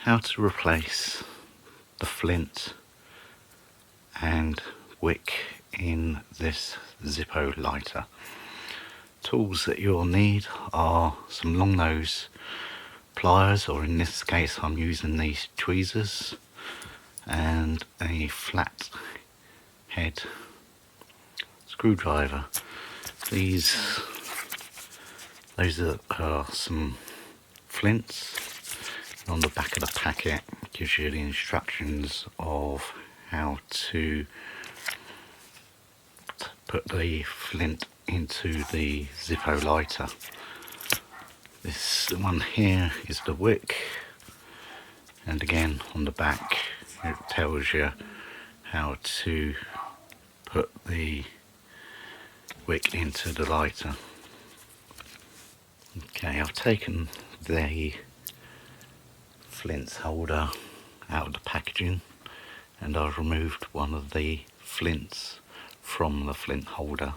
how to replace the flint and wick in this Zippo lighter. Tools that you'll need are some long nose pliers, or in this case I'm using these tweezers, and a flat head screwdriver. Those are some flints. On the back of the packet gives you the instructions of how to put the flint into the Zippo lighter. This one here is the wick, and again on the back it tells you how to put the wick into the lighter. Okay, I've taken the flint holder out of the packaging and I've removed one of the flints from the flint holder.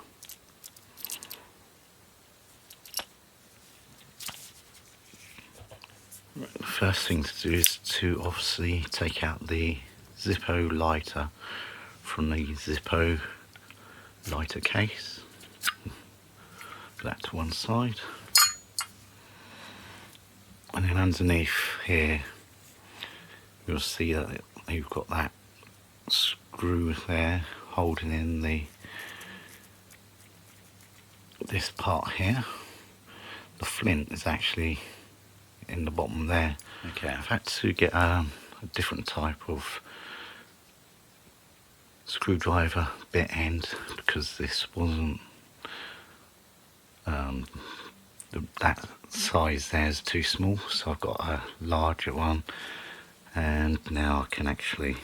Right, the first thing to do is to obviously take out the Zippo lighter from the Zippo lighter case. Put that to one side. And then underneath here you'll see that you've got that screw there holding in this part here. The flint is actually in the bottom there. Okay, I've had to get a different type of screwdriver bit end because this wasn't that size there is too small, so I've got a larger one, and now I can actually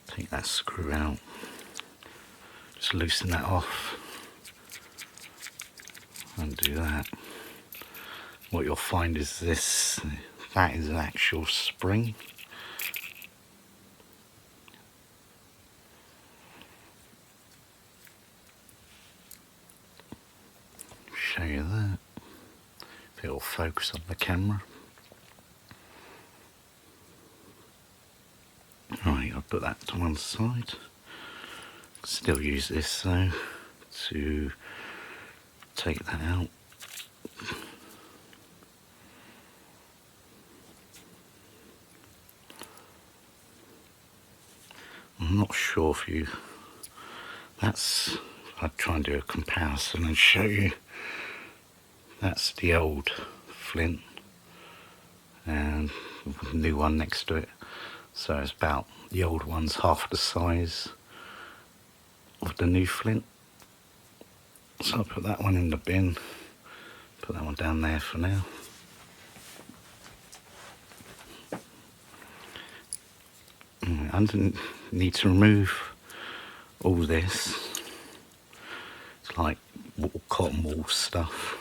take that screw out, just loosen that off and do that. What you'll find is that is an actual spring. Show you that, if it'll focus on the camera. Right, I'll put that to one side. Still use this though to take that out. I'm not sure if I'll try and do a comparison and show you. That's the old flint and the new one next to it. So it's about, the old one's half the size of the new flint. So I'll put that one in the bin, put that one down there for now. I need to remove all this. It's like cotton wool stuff.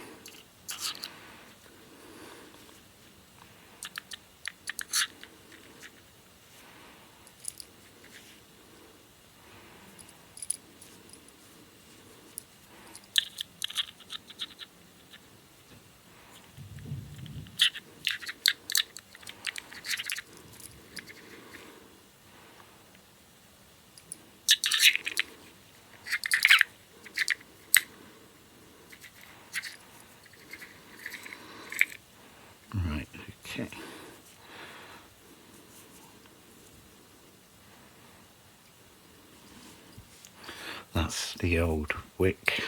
Right, okay. That's the old wick.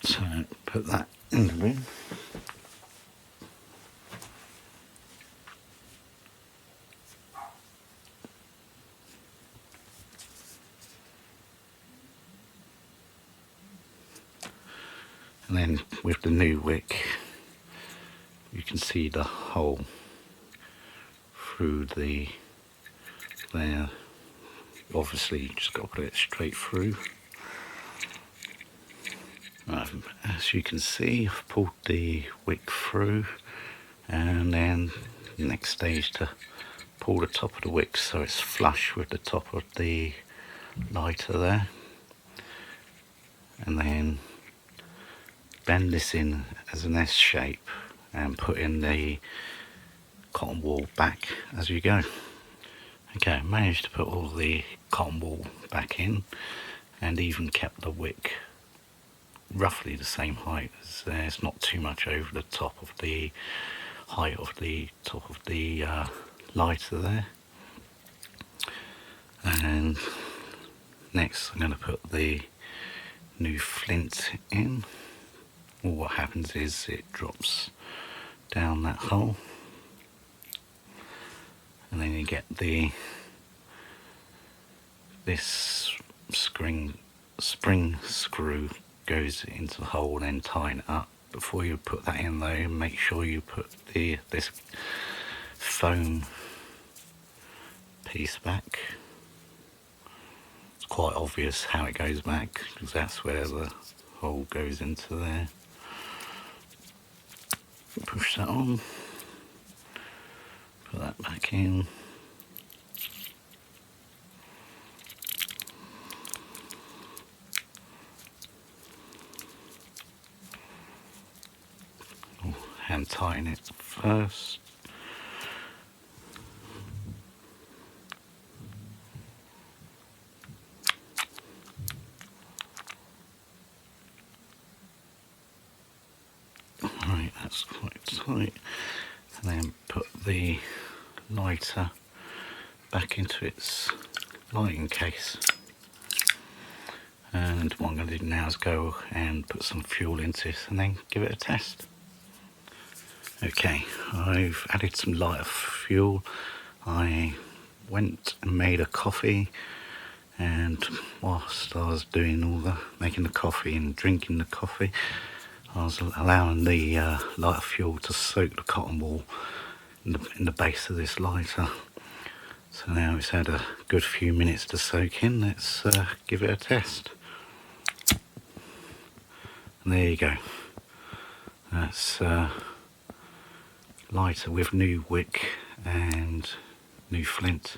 So put that in the bin. And then with the new wick, you can see the hole through there. Obviously you just got to put it straight through. As you can see, I've pulled the wick through, and then the next stage to pull the top of the wick so it's flush with the top of the lighter there, and then bend this in as an S shape and put in the cotton wool back as you go. Okay, managed to put all the cotton wool back in and even kept the wick roughly the same height as there. It's not too much over the top of the height of the top of the lighter there. And next I'm going to put the new flint in. Well, what happens is it drops down that hole, and then you get this spring screw goes into the hole and then tighten it up. Before you put that in though, make sure you put this foam piece back. It's quite obvious how it goes back because that's where the hole goes into there. Push that on, put that back in. Hand tighten it first. Right, that's quite tight. And then put the lighter back into its lighting case. And what I'm going to do now is go and put some fuel into it and then give it a test. Okay, I've added some lighter fuel. I went and made a coffee, and whilst I was doing all the making the coffee and drinking the coffee, I was allowing the lighter fuel to soak the cotton wool in the base of this lighter. So now it's had a good few minutes to soak in. Let's give it a test. And there you go. That's lighter with new wick and new flint.